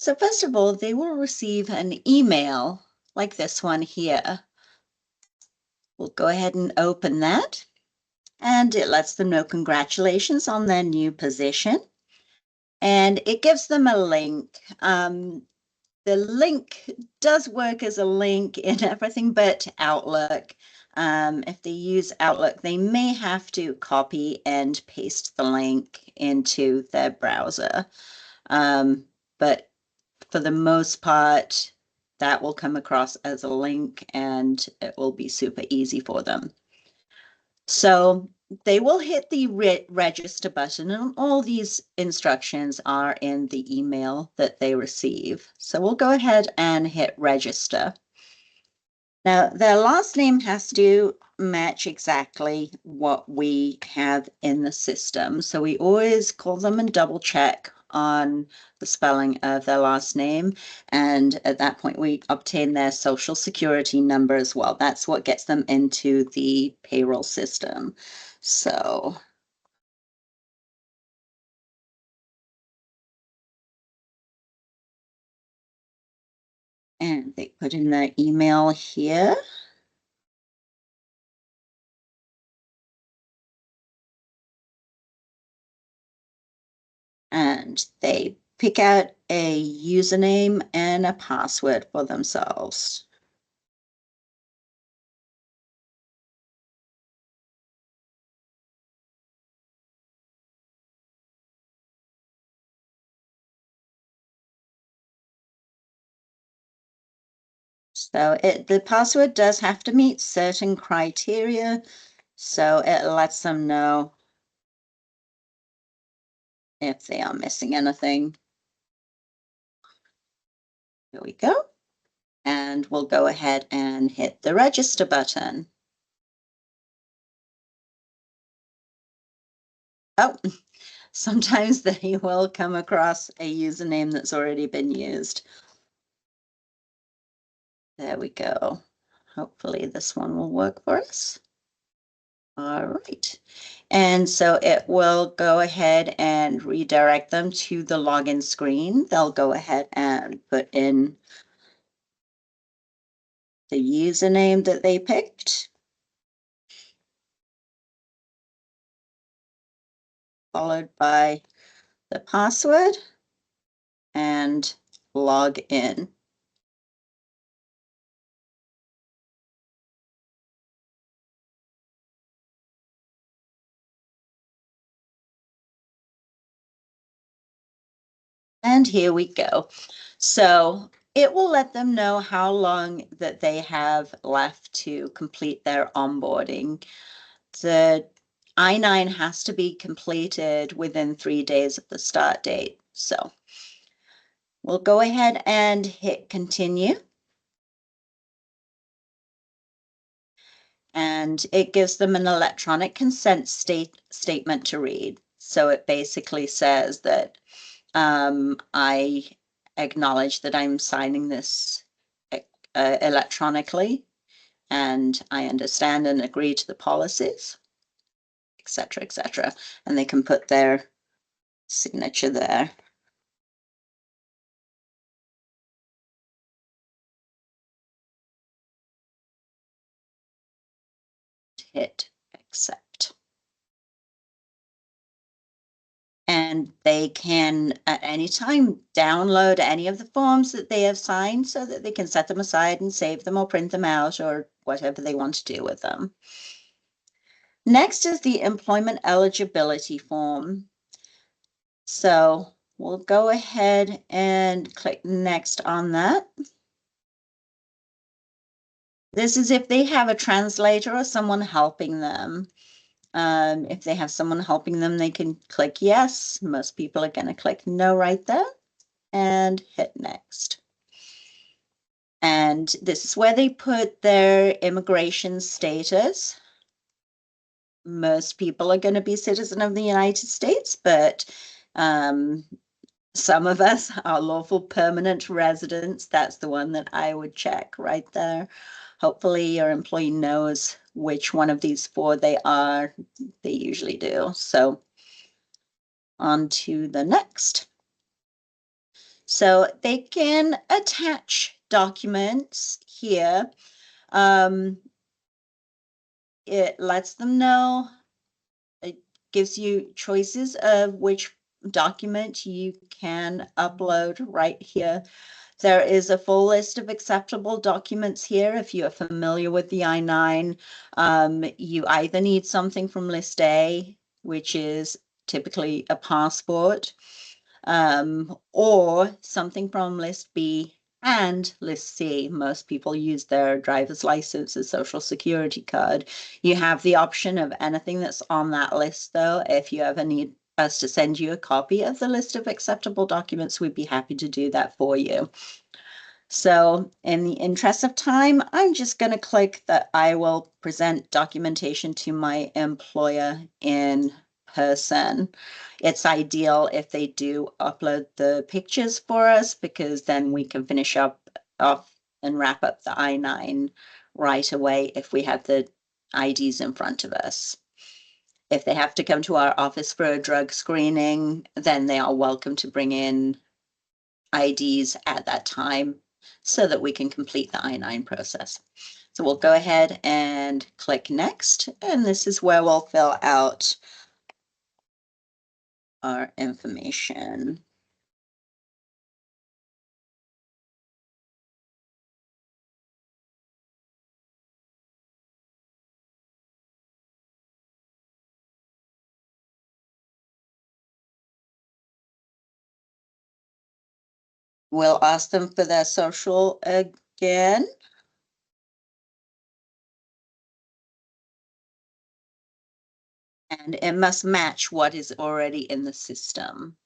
So first of all, they will receive an email like this one here. We'll go ahead and open that, and it lets them know congratulations on their new position. And it gives them a link. The link does work as a link in everything but Outlook. If they use Outlook, they may have to copy and paste the link into their browser. But for the most part, that will come across as a link and it will be super easy for them. So they will hit the register button, and all these instructions are in the email that they receive. So we'll go ahead and hit register. Now, their last name has to match exactly what we have in the system. So we always call them and double check on the spelling of their last name. And at that point, we obtain their social security number as well. That's what gets them into the payroll system. So and they put in their email here. And they pick out a username and a password for themselves. So the password does have to meet certain criteria, so it lets them know if they are missing anything. Here we go. And we'll go ahead and hit the register button. Oh, sometimes they will come across a username that's already been used. There we go. Hopefully this one will work for us. All right. And so it will go ahead and redirect them to the login screen. They'll go ahead and put in the username that they picked, followed by the password, and log in. And here we go. So it will let them know how long that they have left to complete their onboarding. The I-9 has to be completed within 3 days of the start date. So we'll go ahead and hit continue. And it gives them an electronic consent statement to read. So it basically says that I acknowledge that I'm signing this electronically, and I understand and agree to the policies, etc., etc. And they can put their signature there. Hit accept. And they can at any time download any of the forms that they have signed so that they can set them aside and save them or print them out or whatever they want to do with them. Next is the employment eligibility form. So we'll go ahead and click next on that. This is if they have a translator or someone helping them. If they have someone helping them, they can click yes. Most people are going to click no right there and hit next. And this is where they put their immigration status. Most people are going to be citizen of the United States, but some of us are lawful permanent residents. That's the one that I would check right there. Hopefully your employee knows which one of these 4 they are. They usually do. So on to the next. So they can attach documents here. It lets them know, it gives you choices of which document you can upload right here. There is a full list of acceptable documents here. If you are familiar with the I-9, you either need something from List A, which is typically a passport, or something from List B and List C. Most people use their driver's license as social security card. You have the option of anything that's on that list, though. If you ever need us to send you a copy of the list of acceptable documents, we'd be happy to do that for you. So in the interest of time, I'm just going to click that I will present documentation to my employer in person. It's ideal if they do upload the pictures for us, because then we can finish off and wrap up the I-9 right away if we have the IDs in front of us. If they have to come to our office for a drug screening, then they are welcome to bring in IDs at that time so that we can complete the I-9 process. So we'll go ahead and click next, and this is where we'll fill out our information. We'll ask them for their social again. And it must match what is already in the system.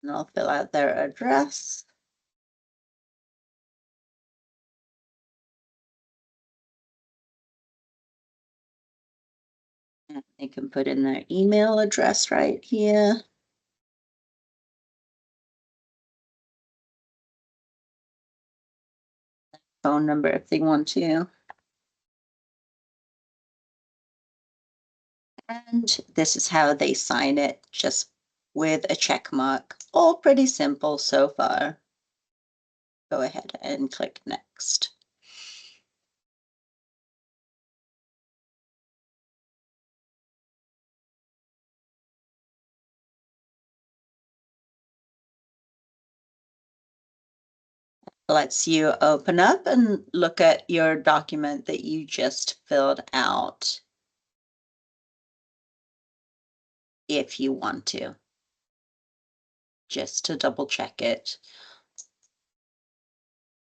And I'll fill out their address. And they can put in their email address right here. Phone number if they want to. And this is how they sign it, just with a check mark. All pretty simple so far. Go ahead and click next. Lets you open up and look at your document that you just filled out if you want to, just to double check it.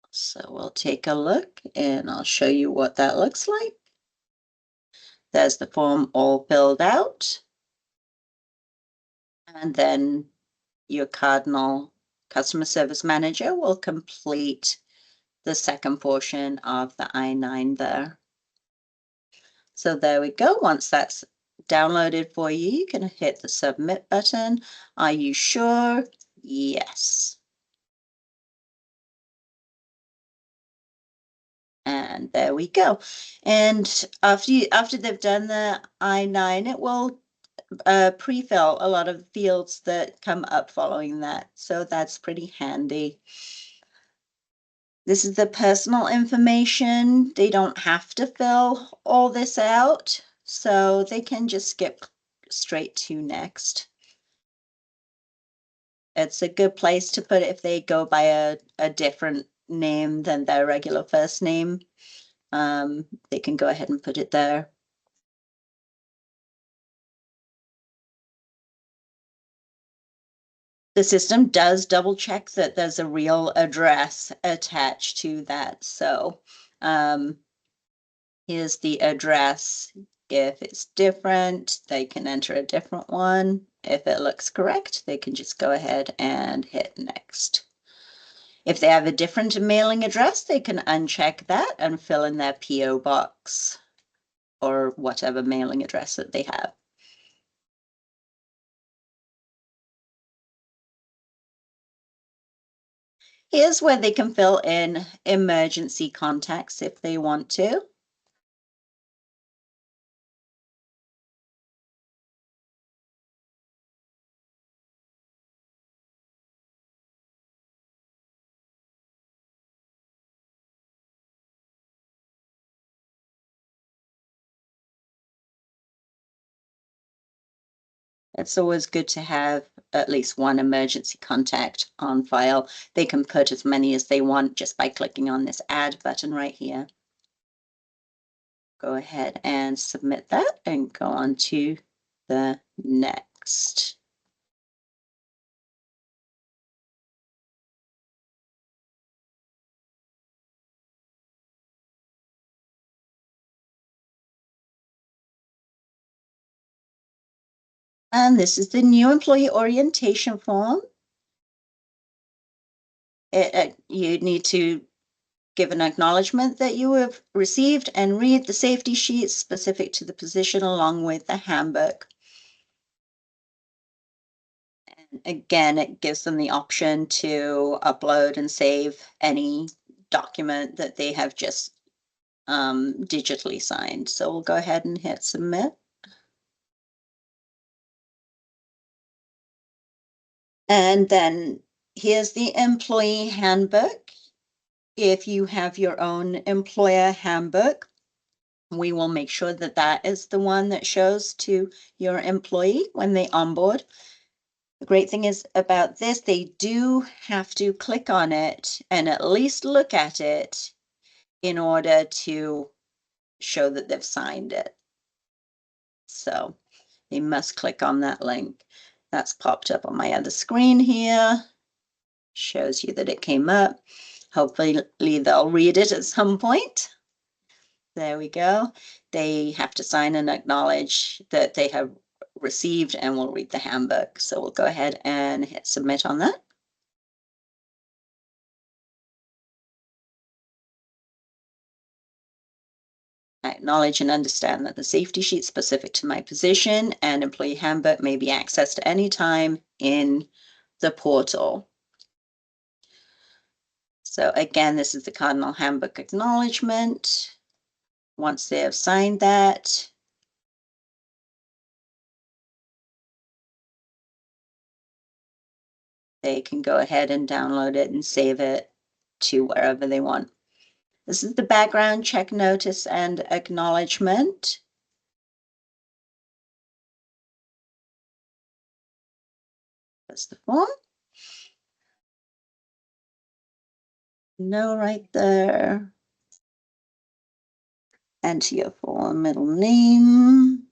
So we'll take a look and I'll show you what that looks like. There's the form all filled out. And then your Cardinal Customer Service Manager will complete the second portion of the I-9 there. So there we go. Once that's downloaded for you, you can hit the submit button. Are you sure? Yes. And there we go. And after they've done the I-9, it will pre-fill a lot of fields that come up following that. So that's pretty handy. This is the personal information. They don't have to fill all this out, so they can just skip straight to next. It's a good place to put it if they go by a different name than their regular first name. They can go ahead and put it there. The system does double check that there's a real address attached to that. So here's the address. If it's different, they can enter a different one. If it looks correct, they can just go ahead and hit next. If they have a different mailing address, they can uncheck that and fill in their PO box or whatever mailing address that they have. Here's where they can fill in emergency contacts if they want to. It's always good to have at least one emergency contact on file. They can put as many as they want just by clicking on this add button right here. Go ahead and submit that and go on to the next. And this is the new employee orientation form. You need to give an acknowledgement that you have received and read the safety sheets specific to the position along with the handbook. And again, it gives them the option to upload and save any document that they have just digitally signed. So we'll go ahead and hit submit. And then here's the employee handbook. If you have your own employer handbook, we will make sure that that is the one that shows to your employee when they onboard. The great thing is about this, they do have to click on it and at least look at it in order to show that they've signed it. So they must click on that link. That's popped up on my other screen here. Shows you that it came up. Hopefully they'll read it at some point. There we go. They have to sign and acknowledge that they have received and will read the handbook. So we'll go ahead and hit submit on that. I acknowledge and understand that the safety sheet specific to my position and employee handbook may be accessed at any time in the portal. So again, this is the Cardinal Handbook acknowledgement. Once they have signed that, they can go ahead and download it and save it to wherever they want. This is the background check notice and acknowledgement. That's the form. No, right there. Enter your full middle name.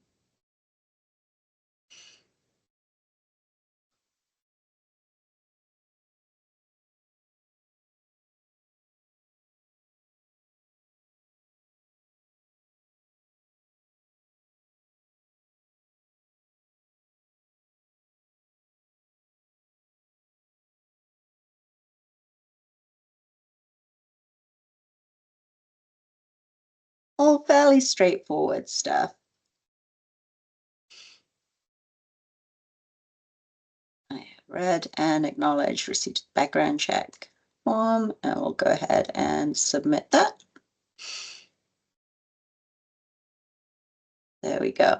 All fairly straightforward stuff. I have read and acknowledged receipt of background check form, and we'll go ahead and submit that. There we go.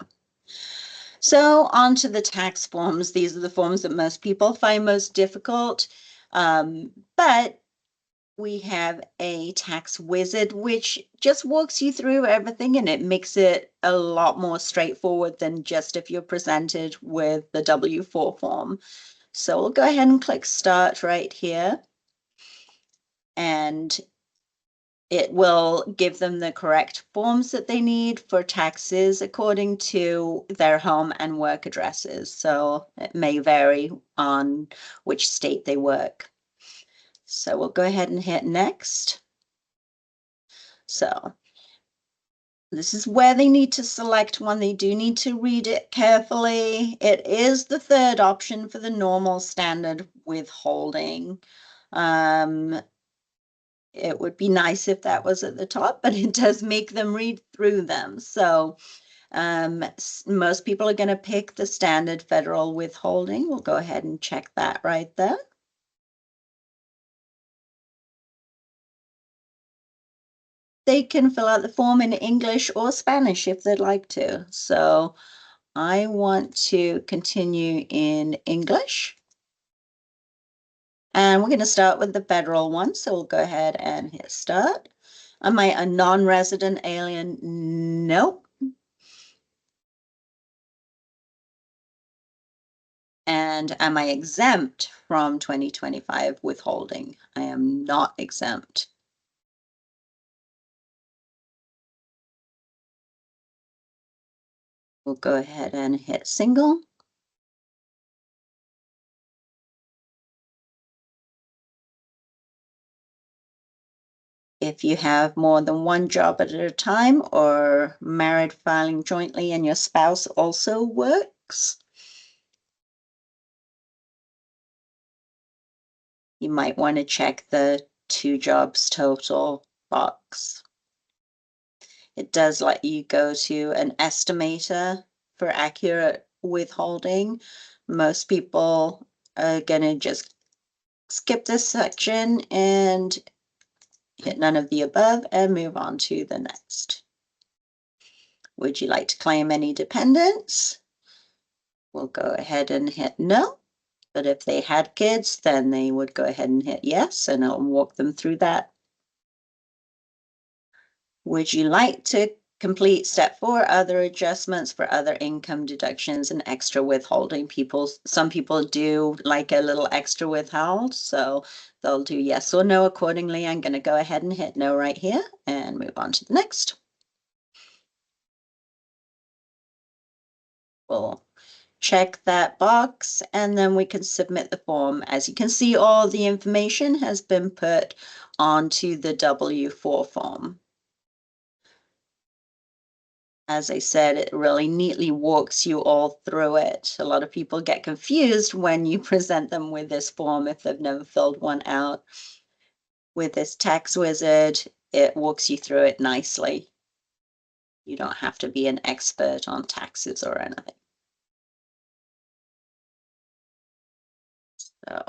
So on to the tax forms. These are the forms that most people find most difficult, but we have a tax wizard which just walks you through everything, and it makes it a lot more straightforward than just if you're presented with the W-4 form. So we'll go ahead and click start right here, and it will give them the correct forms that they need for taxes according to their home and work addresses. So it may vary on which state they work. So we'll go ahead and hit next. So this is where they need to select one. They do need to read it carefully. It is the third option for the normal standard withholding. It would be nice if that was at the top, but it does make them read through them. So most people are going to pick the standard federal withholding. We'll go ahead and check that right there. they can fill out the form in English or Spanish if they'd like to. So I want to continue in English. And we're going to start with the federal one. So we'll go ahead and hit start. Am I a non-resident alien? Nope. And am I exempt from 2025 withholding? I am not exempt. We'll go ahead and hit single. If you have more than one job at a time or married filing jointly and your spouse also works, you might want to check the 2 jobs total box. It does let you go to an estimator for accurate withholding. Most people are going to just skip this section and hit none of the above and move on to the next. Would you like to claim any dependents? We'll go ahead and hit no. But if they had kids, then they would go ahead and hit yes, and I'll walk them through that. Would you like to complete step 4, other adjustments for other income deductions and extra withholding? Some people do like a little extra withheld, so they'll do yes or no accordingly. I'm going to go ahead and hit no right here and move on to the next. We'll check that box and then we can submit the form. As you can see, all the information has been put onto the W4 form. As I said, it really neatly walks you all through it. A lot of people get confused when you present them with this form if they've never filled one out. With this tax wizard, it walks you through it nicely. You don't have to be an expert on taxes or anything. So,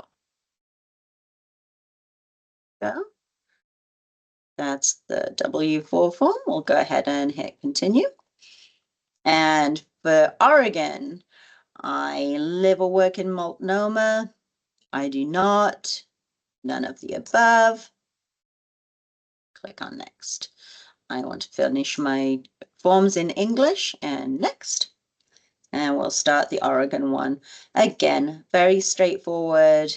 go. That's the W4 form. We'll go ahead and hit continue. And for Oregon, I live or work in Multnomah. I do not. None of the above. Click on next. I want to finish my forms in English and next. And we'll start the Oregon one. Again, very straightforward.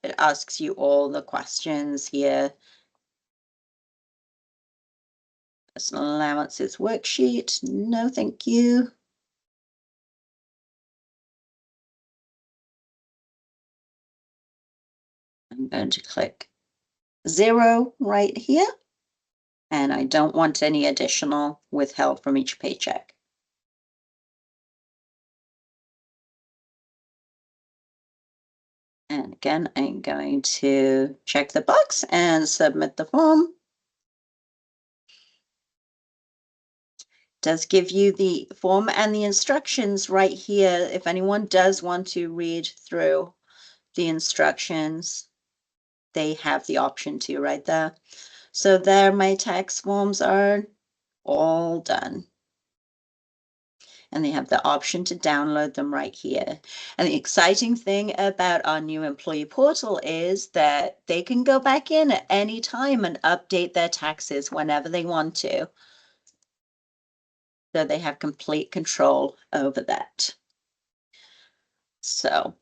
It asks you all the questions here. Personal allowances worksheet. No, thank you. I'm going to click 0 right here. And I don't want any additional withheld from each paycheck. And again, I'm going to check the box and submit the form. It does give you the form and the instructions right here. If anyone does want to read through the instructions, they have the option to right there. So there my tax forms are all done. And they have the option to download them right here. And the exciting thing about our new employee portal is that they can go back in at any time and update their taxes whenever they want to. So they have complete control over that. So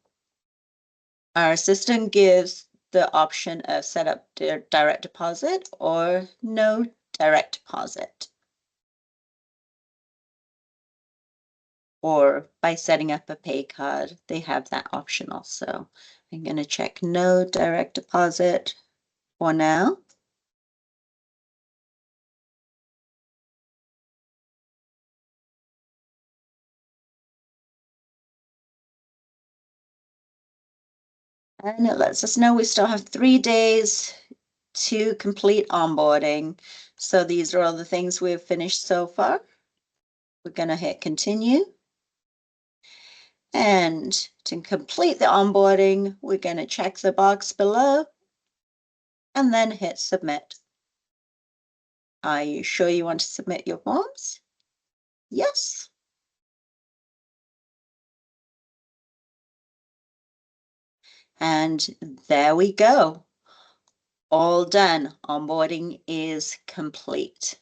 our system gives the option of set up direct deposit or no direct deposit. Or by setting up a pay card, they have that option also. I'm going to check no direct deposit for now. And it lets us know we still have 3 days to complete onboarding. So these are all the things we've finished so far. We're going to hit continue. And to complete the onboarding, we're going to check the box below and then hit submit. Are you sure you want to submit your forms? Yes. And there we go. All done. Onboarding is complete.